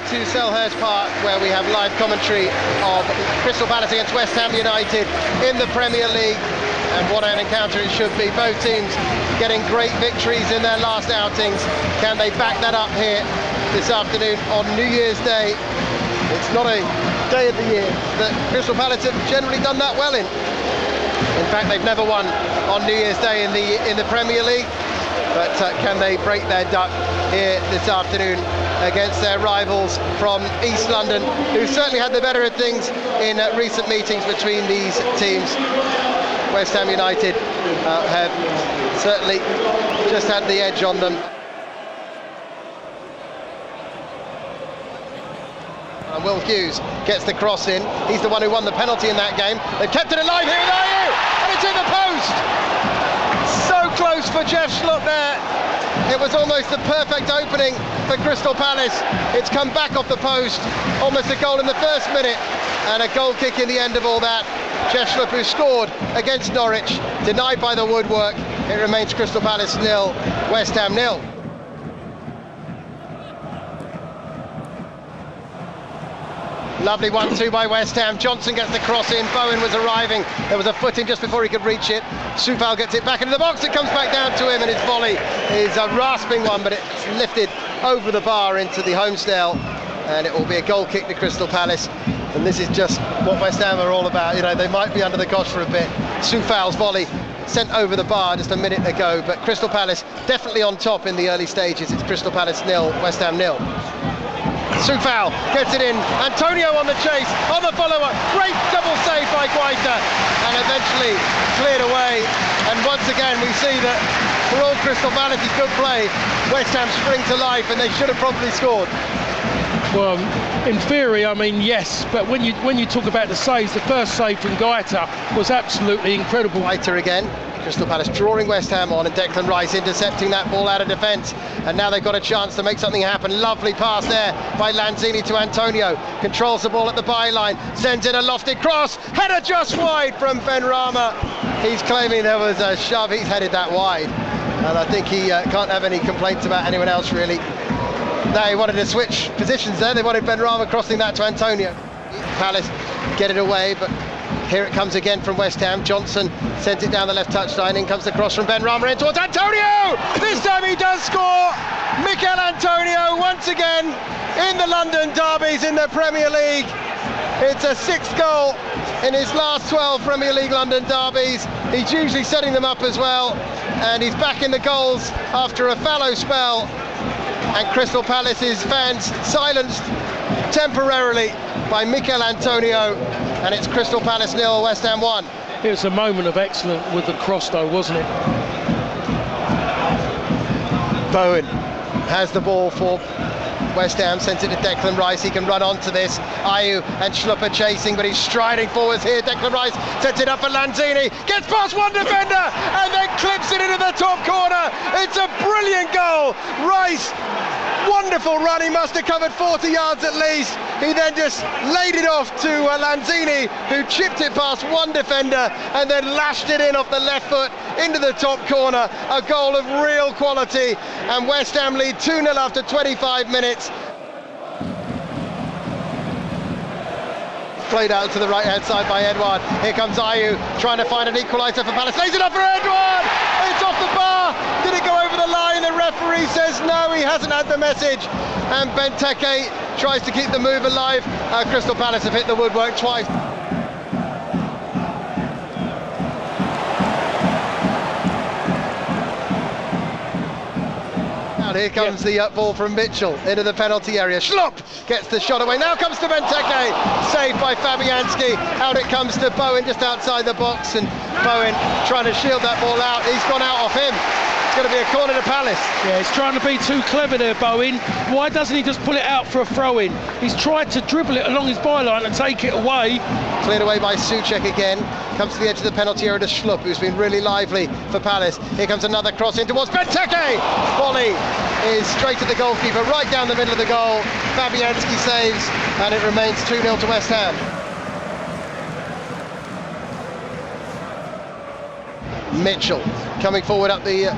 here to Selhurst Park, where we have live commentary of Crystal Palace against West Ham United in the Premier League. And what an encounter it should be. Both teams getting great victories in their last outings. Can they back that up here this afternoon on New Year's Day? It's not a day of the year that Crystal Palace have generally done that well in. In fact, they've never won on New Year's Day in the Premier League. But can they break their duck here this afternoon against their rivals from East London, who certainly had the better of things in recent meetings between these teams. West Ham United have certainly just had the edge on them. And Will Hughes gets the cross in. He's the one who won the penalty in that game. They've kept it alive here with Ayew, and it's in the post! So close for Jeff Schlupp there. It was almost the perfect opening for Crystal Palace. It's come back off the post, almost a goal in the first minute, and a goal kick in the end of all that. Jeff Schlupp, who scored against Norwich, denied by the woodwork. It remains Crystal Palace 0, West Ham 0. Lovely 1-2 by West Ham. Johnson gets the cross in. Bowen was arriving. There was a foot in just before he could reach it. Soufal gets it back into the box. It comes back down to him, and his volley is a rasping one, but it's lifted over the bar into the homestale, and it will be a goal kick to Crystal Palace. And this is just what West Ham are all about. You know, they might be under the cosh for a bit. Soufal's volley sent over the bar just a minute ago, but Crystal Palace definitely on top in the early stages. It's Crystal Palace 0, West Ham 0. Soufal gets it in. Antonio on the chase, on the follow-up. Great double save by Guaita, and eventually cleared away. And once again, we see that for all Crystal Palace's good play, West Ham spring to life, and they should have probably scored. Well, in theory, I mean, yes, but when you talk about the saves, the first save from Guaita was absolutely incredible. Guaita again. Crystal Palace drawing West Ham on, and Declan Rice intercepting that ball out of defence, and now they've got a chance to make something happen. Lovely pass there by Lanzini to Antonio, controls the ball at the byline, sends in a lofted cross, header just wide from Benrahma. He's claiming there was a shove. He's headed that wide, and I think he can't have any complaints about anyone else really. They wanted to switch positions there. They wanted Benrahma crossing that to Antonio. Palace get it away, but here it comes again from West Ham. Johnson sends it down the left touchline. In comes the cross from Benrahma in towards Antonio! This time he does score! Mikel Antonio once again in the London derbies in the Premier League. It's a 6th goal in his last 12 Premier League London derbies. He's usually setting them up as well, and he's back in the goals after a fallow spell. And Crystal Palace's fans silenced temporarily by Mikel Antonio, and it's Crystal Palace 0, West Ham 1. It was a moment of excellence with the cross though, wasn't it? Bowen has the ball for West Ham, sends it to Declan Rice. He can run onto this. Ayew and Schlupp are chasing, but he's striding forwards here. Declan Rice sets it up for Lanzini, gets past one defender and then clips it into the top corner. It's a brilliant goal. Rice, wonderful run. He must have covered 40 yards at least. He then just laid it off to Lanzini, who chipped it past one defender and then lashed it in off the left foot into the top corner. A goal of real quality, and West Ham lead 2-0 after 25 minutes. Played out to the right-hand side by Edouard. Here comes Ayew trying to find an equaliser for Palace. Lays it up for Edouard! It's off the bar! Did it go over the line? The referee says no, he hasn't had the message. And Benteke tries to keep the move alive. Crystal Palace have hit the woodwork twice. Here comes the ball from Mitchell into the penalty area. Schlupp gets the shot away. Now comes to Benteke. Saved by Fabianski. Out it comes to Bowen just outside the box, and Bowen trying to shield that ball out. He's gone out off him. It's going to be a corner to Palace. Yeah, he's trying to be too clever there, Bowen. Why doesn't he just pull it out for a throw-in? He's tried to dribble it along his byline and take it away. Cleared away by Souček again. Comes to the edge of the penalty area to Schlupp, who's been really lively for Palace. Here comes another cross in towards Benteke. Volley is straight at the goalkeeper, right down the middle of the goal. Fabianski saves, and it remains 2-0 to West Ham. Mitchell coming forward up the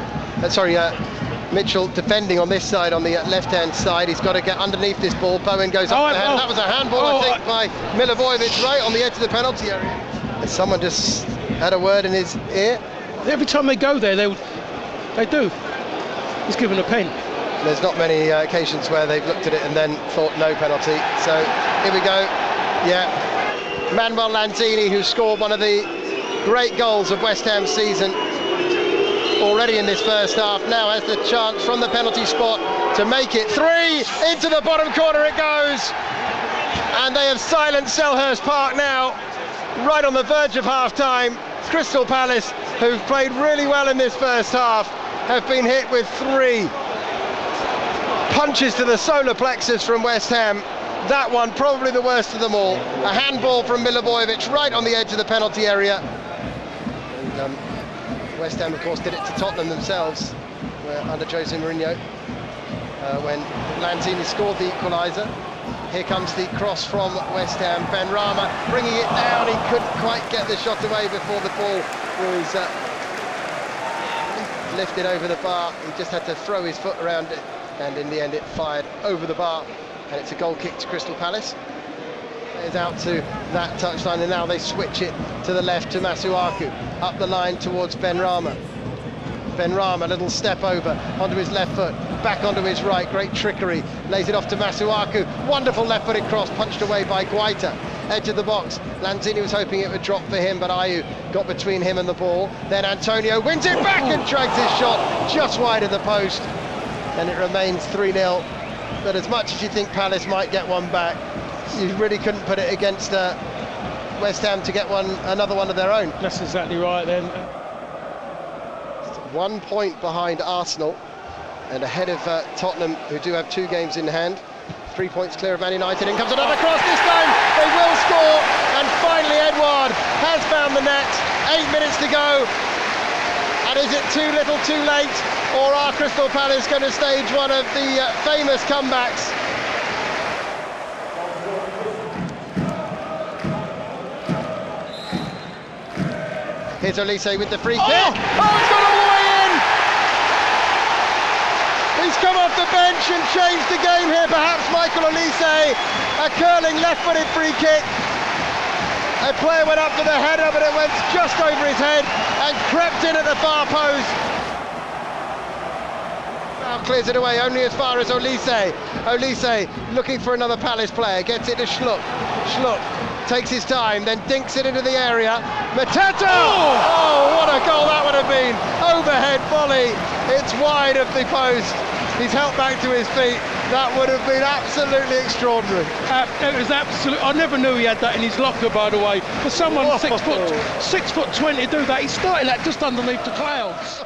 Mitchell defending on this side, on the left-hand side. He's got to get underneath this ball. Bowen goes up the hand. That was a handball, I think, by Milivojevic, right on the edge of the penalty area. And someone just had a word in his ear. Every time they go there, they do. He's given a pen. There's not many occasions where they've looked at it and then thought no penalty. So here we go. Yeah, Manuel Lanzini, who scored one of the great goals of West Ham's season already in this first half, now has the chance from the penalty spot to make it 3 into the bottom corner it goes, and they have silenced Selhurst Park now, right on the verge of half-time. Crystal Palace, who've played really well in this first half, have been hit with 3 punches to the solar plexus from West Ham. That one probably the worst of them all. A handball from Milivojevic right on the edge of the penalty area. And, West Ham, of course, did it to Tottenham themselves, where under Jose Mourinho, when Lanzini scored the equaliser. Here comes the cross from West Ham. Benrahma bringing it down. He couldn't quite get the shot away before the ball was lifted over the bar. He just had to throw his foot around it, and in the end it fired over the bar, and it's a goal kick to Crystal Palace. It's out to that touchline, and now they switch it to the left to Masuaku, up the line towards Benrahma. Benrahma, little step over onto his left foot, back onto his right, great trickery, lays it off to Masuaku, wonderful left-footed cross, punched away by Guaita, edge of the box. Lanzini was hoping it would drop for him, but Ayew got between him and the ball. Then Antonio wins it back and drags his shot just wide of the post, and it remains 3-0. But as much as you think Palace might get one back, you really couldn't put it against West Ham to get another one of their own. That's exactly right then. 1 point behind Arsenal and ahead of Tottenham, who do have 2 games in hand. 3 points clear of Man United. In comes another cross. This time they will score, and finally Edouard has found the net. 8 minutes to go, and is it too little too late, or are Crystal Palace going to stage one of the famous comebacks? Here's Olise with the free kick. Oh, it's gone all the way in! He's come off the bench and changed the game here, perhaps Michael Olise. A curling left-footed free kick. A player went up for the header, but it went just over his head and crept in at the far post. Now clears it away, only as far as Olise. Olise looking for another Palace player, gets it to Schluck. Schluck takes his time, then dinks it into the area. Mateta! Oh, what a goal that would have been! Overhead volley, it's wide of the post. He's helped back to his feet. That would have been absolutely extraordinary. It was absolute. I never knew he had that in his locker, by the way. For someone 6'20" to do that, he's starting that just underneath the clouds.